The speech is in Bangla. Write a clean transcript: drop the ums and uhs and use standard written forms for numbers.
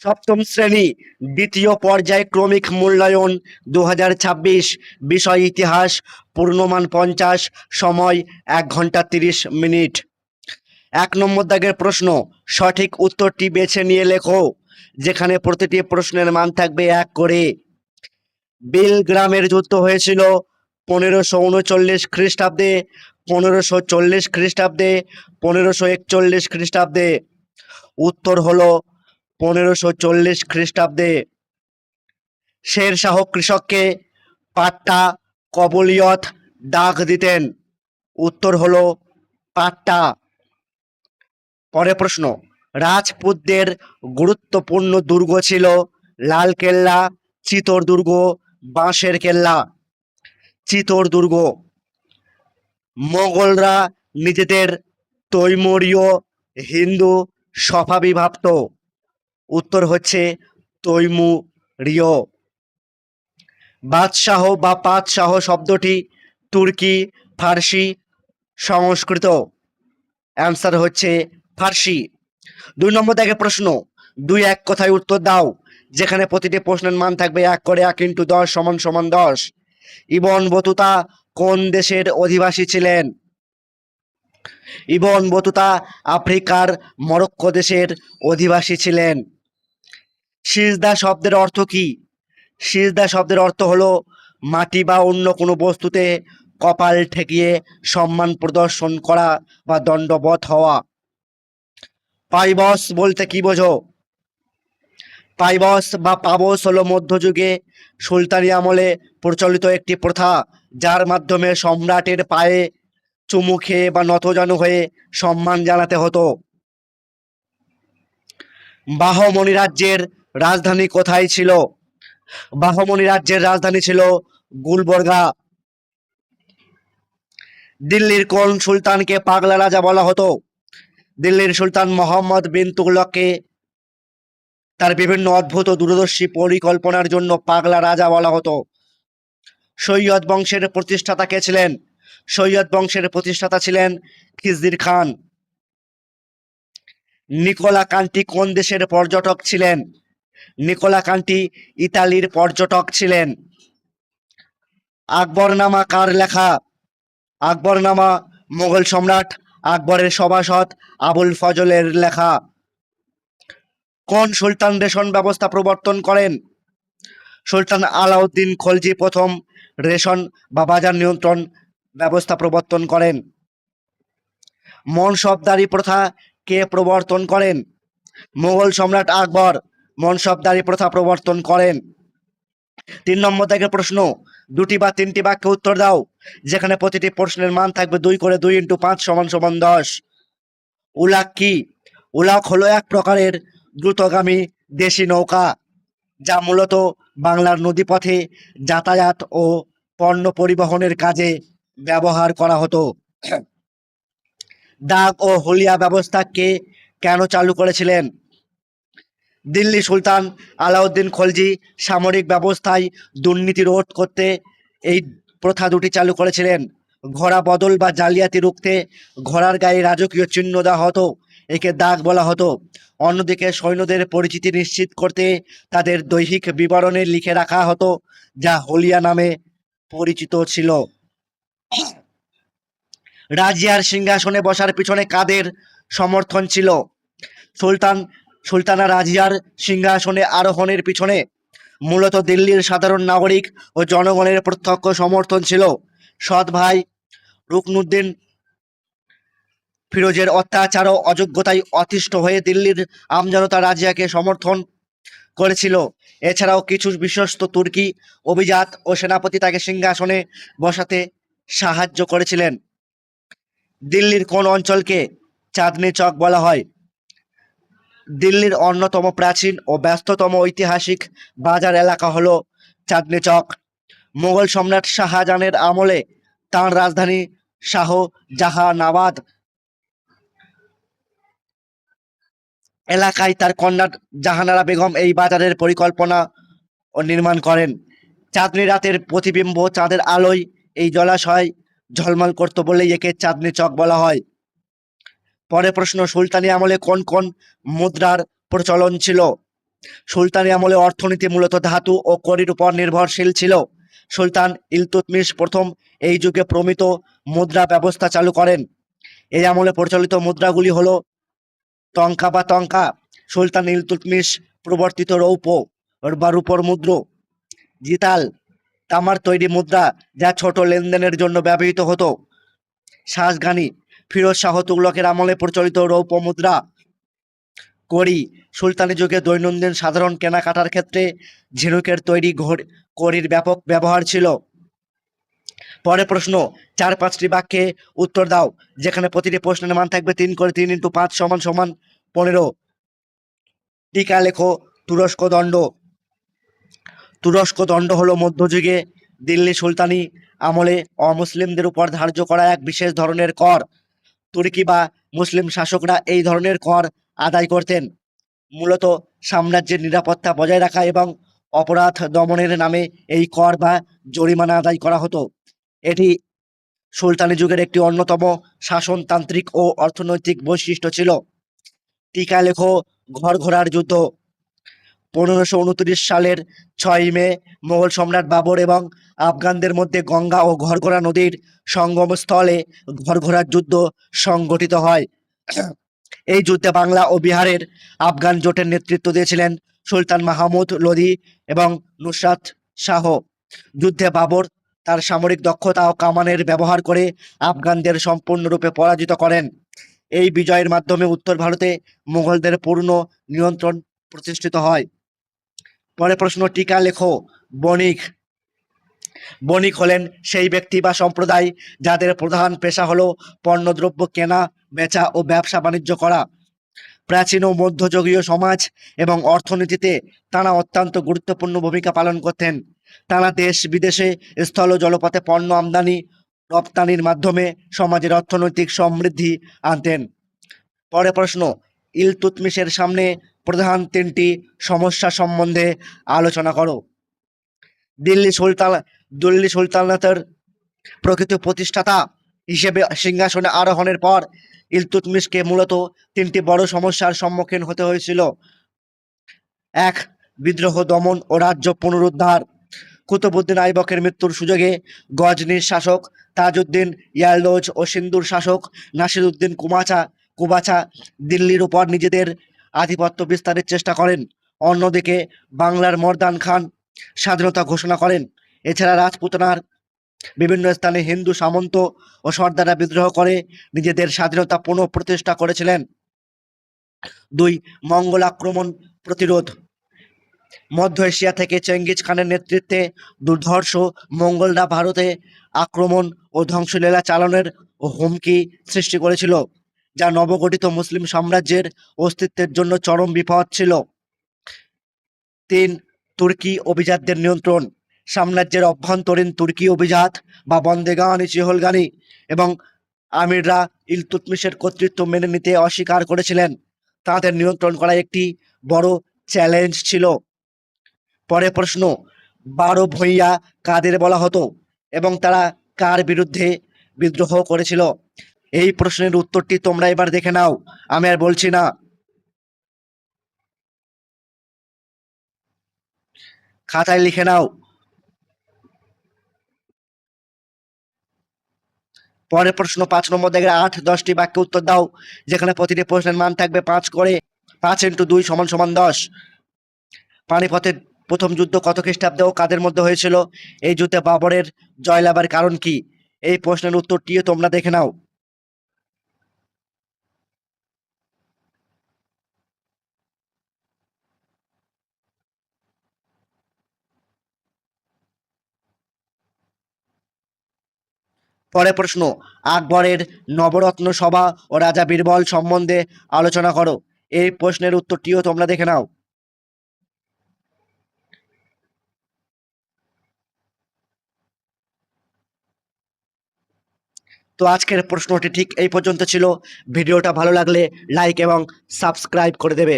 সপ্তম শ্রেণী দ্বিতীয় পর্যায়ক্রমিক মূল্যায়ন 2026, বিষয় ইতিহাস, পূর্ণমান 50, সময় 1 ঘন্টা 30 মিনিট। 1 নম্বর দাগের প্রশ্ন, সঠিক উত্তরটি বেছে নিয়ে লেখো, যেখানে প্রতিটি প্রশ্নের মান থাকবে 1 করে। বেলগ্রামের যুদ্ধ হয়েছিল 1539 খ্রিস্টাব্দে, 1540 খ্রিস্টাব্দে, 1541 খ্রিস্টাব্দে। উত্তর হলো 1540 খ্রিস্টাব্দে। শেরশাহ কৃষককে পাট্টা, কবলিয়ত ডাক দিতেন। উত্তর হলো পাট্টা। পরের প্রশ্ন, রাজপুতদের গুরুত্বপূর্ণ দুর্গ ছিল লালকেল্লা, চিতোর দুর্গ, বাঁশের কেল্লা। চিতোর দুর্গ। মোগলরা নিজেদের তৈমুরীয়, হিন্দু সফাবি ভাবত। উত্তর হচ্ছে তৈমুরীয়। বাদশাহ বা পাদশাহ শব্দটি তুর্কি, ফার্সি, সংস্কৃত। অ্যান্সার হচ্ছে ফার্সি। 2 নম্বর দাগের প্রশ্ন, 2 এক কথায় উত্তর দাও, যেখানে প্রতিটি প্রশ্নের মান থাকবে 1 করে। 1 × 10 = 10। ইবন বতুতা কোন দেশের অধিবাসী ছিলেন? ইবন বতুতা আফ্রিকার মরক্কো দেশের অধিবাসী ছিলেন। সিজদা শব্দের অর্থ কি? সিজদা শব্দের অর্থ হলো মাটি বা অন্য কোনো বস্তুতে কপাল ঠেকিয়ে সম্মান প্রদর্শন করা বা দণ্ডবত হওয়া। পাইবস বলতে কি বোঝো? পাইবস বা পাবস হলো মধ্যযুগে সুলতানি আমলে প্রচলিত একটি প্রথা, যার মাধ্যমে সম্রাটের পায়ে চুমু খেয়ে বা নতজানু হয়ে সম্মান জানাতে হতো। বাহমনি রাজ্যের রাজধানী কোথায় ছিল? বাহমনি রাজ্যের রাজধানী ছিল গুলবর্গা। দিল্লির কোন সুলতানকে পাগলা রাজা বলা হতো? দিল্লির সুলতান মোহাম্মদ বিন তুগলককে তার বিভিন্ন অদ্ভুত ও দূরদর্শী পরিকল্পনার জন্য পাগলা রাজা বলা হতো। সৈয়দ বংশের প্রতিষ্ঠাতা কে ছিলেন? সৈয়দ বংশের প্রতিষ্ঠাতা ছিলেন খিজির খান। নিকোলা কান্টি কোন দেশের পর্যটক ছিলেন? নিকোলা কান্টি ইতালির পর্যটক ছিলেন। আকবরনামা কার লেখা? আকবরনামা মোগল সম্রাট আকবরের সভাসদ আবুল ফজলের লেখা। কোন সুলতান রেশন ব্যবস্থা প্রবর্তন করেন? সুলতান আলাউদ্দিন খলজি প্রথম রেশন বা বাজার নিয়ন্ত্রণ ব্যবস্থা প্রবর্তন করেন। মনসবদারি প্রথা কে প্রবর্তন করেন? মোগল সম্রাট আকবর মনসবদারি প্রথা প্রবর্তন করেন। 3 নম্বর দাগের প্রশ্ন, 2টি বা 3টি বাক্যে উত্তর দাও, যেখানে প্রতিটি প্রশ্নের মান থাকবে 2 করে। 2 × 5 = 10। উলাক কি? উলাক হলো এক প্রকারের দ্রুতগামী দেশি নৌকা, যা মূলত বাংলার নদীপথে যাতায়াত ও পণ্য পরিবহনের কাজে ব্যবহার করা হতো। ডাক ও হুলিয়া ব্যবস্থা কে কেন চালু করেছিলেন? দিল্লি সুলতান আলাউদ্দিন খলজি সামরিক ব্যবস্থায় দুর্নীতি রোধ করতে এই প্রথা 2টি চালু করেছিলেন। ঘোড়া বদল বা জালিয়াতি রুখতে ঘোড়ার গায়ে রাজকীয় চিহ্ন দেওয়া হতো, একে দাগ বলা হতো। অন্যদিকে সৈন্যদের পরিচিতি নিশ্চিত করতে তাদের দৈহিক বিবরণে লিখে রাখা হতো, যা হুলিয়া নামে পরিচিত ছিল। রাজিয়ার সিংহাসনে বসার পিছনে কাদের সমর্থন ছিল? সুলতানা রাজিয়ার সিংহাসনে আরোহণের পিছনে মূলত দিল্লির সাধারণ নাগরিক ও জনগণের প্রত্যক্ষ সমর্থন ছিল। সৎ ভাই রুকনুদ্দিন ফিরোজের অত্যাচার ও অযোগ্যতায় অতিষ্ঠ হয়ে দিল্লির আমজনতা রাজিয়াকে সমর্থন করেছিল। এছাড়াও কিছু বিশ্বস্ত তুর্কি অভিজাত ও সেনাপতি তাকে সিংহাসনে বসাতে সাহায্য করেছিলেন। দিল্লির কোন অঞ্চলকে চাঁদনি চক বলা হয়? দিল্লির অন্যতম প্রাচীন ও ব্যস্ততম ঐতিহাসিক বাজার এলাকা হলো চাঁদনি চক। মুঘল সম্রাট শাহজাহানের আমলে তাঁর রাজধানী শাহজাহানাবাদ এলাকায় তার কন্যা জাহানারা বেগম এই বাজারের পরিকল্পনা ও নির্মাণ করেন। চাঁদনি রাতের প্রতিবিম্ব চাঁদের আলোয় এই জলাশয় ঝলমল করত বলেই একে চাঁদনি চক বলা হয়। পরে প্রশ্ন, সুলতানি আমলে কোন কোন মুদ্রার প্রচলন ছিল? সুলতানি আমলে অর্থনীতি মূলত ধাতু ও কড়ির উপর নির্ভরশীল ছিল। সুলতান ইলতুৎমিশ প্রথম এই যুগে প্রমিত মুদ্রা ব্যবস্থা চালু করেন। এই আমলে প্রচলিত মুদ্রাগুলি হলো টঙ্কা বা টঙ্কা, সুলতান ইলতুৎমিশ প্রবর্তিত রৌপ্য বা রূপর মুদ্রা, জিতাল তামার তৈরি মুদ্রা যা ছোট লেনদেনের জন্য ব্যবহৃত হতো, শাসগানি ফিরোজ শাহ তুগলকের আমলে প্রচলিত রৌপ্য মুদ্রা, কড়ি সুলতানি যুগে দৈনন্দিন সাধারণ কেনাকাটার ক্ষেত্রে ঝিনুকের তৈরি কড়ির ব্যাপক ব্যবহার ছিল। পরের প্রশ্ন, 4-5টি বাক্যে উত্তর দাও, যেখানে প্রতিটি প্রশ্নের মান থাকবে 3 করে। 3 × 5 = 15। টিকা লেখো। তুরস্ক দণ্ড। তুরস্ক দণ্ড হলো মধ্যযুগে দিল্লি সুলতানি আমলে অমুসলিমদের উপর ধার্য করা এক বিশেষ ধরনের কর। তুর্কি বা মুসলিম শাসকরা এই ধরনের কর আদায় করতেন মূলত সাম্রাজ্যের নিরাপত্তা বজায় রাখা এবং অপরাধ দমনের নামে। এই কর বা জরিমানা আদায় করা হতো। এটি সুলতানি যুগের একটি অন্যতম শাসনতান্ত্রিক ও অর্থনৈতিক বৈশিষ্ট্য ছিল। টিকা লেখো। ঘরঘোড়ার যুদ্ধ। 1529 সালের 6 মে মোগল সম্রাট বাবর এবং আফগানদের মধ্যে গঙ্গা ও ঘরঘোড়া নদীর সঙ্গমস্থলে ঘরঘোড়ার যুদ্ধ সংগঠিত হয়। এই যুদ্ধে বাংলা ও বিহারের আফগান জোটের নেতৃত্ব দিয়েছিলেন সুলতান মাহমুদ লোদি এবং নুসরাত শাহ। যুদ্ধে বাবর তার সামরিক দক্ষতা ও কামানের ব্যবহার করে আফগানদের সম্পূর্ণরূপে পরাজিত করেন। এই বিজয়ের মাধ্যমে উত্তর ভারতে মুঘলদের পূর্ণ নিয়ন্ত্রণ প্রতিষ্ঠিত হয়। পরে প্রশ্ন, টিকা লেখো। বণিক। বণিক হলেন সেই ব্যক্তি বা সম্প্রদায় যাদের প্রধান পেশা হলো পণ্যদ্রব্য কেনা বেচা ও ব্যবসা বাণিজ্য করা। প্রাচীন ও মধ্যযুগীয় সমাজ এবং অর্থনীতিতে তারা অত্যন্ত গুরুত্বপূর্ণ ভূমিকা পালন করতেন। তারা দেশ বিদেশে স্থল ও জলপথে পণ্য আমদানি রপ্তানির মাধ্যমে সমাজের অর্থনৈতিক সমৃদ্ধি আনতেন। পরে প্রশ্ন, ইলতুৎমিশের সামনে প্রধান 3টি সমস্যা সম্বন্ধে আলোচনা করো। দিল্লি সুলতানাতের প্রকৃত প্রতিষ্ঠাতা হিসেবে সিংহাসনে আরোহণের পর ইলতুৎমিশকে মূলত 3টি বড় সমস্যার সম্মুখীন হতে হয়েছিল। 1. বিদ্রোহ দমন ও রাজ্য পুনরুদ্ধার। কুতুবউদ্দিন আইবকের মৃত্যুর সুযোগে গজনির শাসক তাজউদ্দিন ইয়ালদৌজ ও সিন্ধুর শাসক নাসিরউদ্দিন কুবাচা দিল্লির উপর নিজেদের আধিপত্য বিস্তারের চেষ্টা করেন। অন্যদিকে বাংলার মর্দান খান স্বাধীনতা ঘোষণা করেন। এছাড়া রাজপুতানার বিভিন্ন স্থানে হিন্দু সামন্ত ও সর্দাররা বিদ্রোহ করে নিজেদের স্বাধীনতা পুনঃপ্রতিষ্ঠা করেছিলেন। 2. মঙ্গল আক্রমণ প্রতিরোধ। মধ্য এশিয়া থেকে চেঙ্গিজ খানের নেতৃত্বে দুর্ধর্ষ মঙ্গলরা ভারতে আক্রমণ ও ধ্বংসলীলা চালানোর হুমকি সৃষ্টি করেছিল, যা নবগঠিত মুসলিম সাম্রাজ্যের অস্তিত্বের জন্য চরম বিপদ ছিল। 3. তুর্কি অভিজাতদের নিয়ন্ত্রণ। সাম্রাজ্যের অভ্যন্তরীণ তুর্কি অভিজাত বা বন্দেগানি চিহলগানি এবং আমিররা ইলতুৎমিশের কর্তৃত্ব মেনে নিতে অস্বীকার করেছিলেন। তাদের নিয়ন্ত্রণ করা একটি বড় চ্যালেঞ্জ ছিল। পরে প্রশ্ন, 12 ভূঁইয়া কাদের বলা হতো এবং তারা কার বিরুদ্ধে বিদ্রোহ করেছিল? এই প্রশ্নের উত্তরটি তোমরা এবার দেখে নাও, আমি আর বলছি না। খাতায় লিখে নাও। পরের প্রশ্ন 5 নম্বর দেখে 8-10টি বাক্যে উত্তর দাও, যেখানে প্রতিটি প্রশ্নের মান থাকবে 5 করে। 5 × 2 = 10। পানিপথের প্রথম যুদ্ধ কত খ্রিস্টাব্দে ও কাদের মধ্যে হয়েছিল? এই যুদ্ধে বাবরের জয়লাভের কারণ কি? এই প্রশ্নের উত্তরটিও তোমরা দেখে নাও। পরের প্রশ্ন, আকবরের নবরত্ন সভা ও রাজা বীরবল সম্বন্ধে আলোচনা করো। এই প্রশ্নের উত্তরটিও তোমরা দেখে নাও। তো আজকের প্রশ্নটি ঠিক এই পর্যন্ত ছিল। ভিডিওটা ভালো লাগলে লাইক এবং সাবস্ক্রাইব করে দেবে।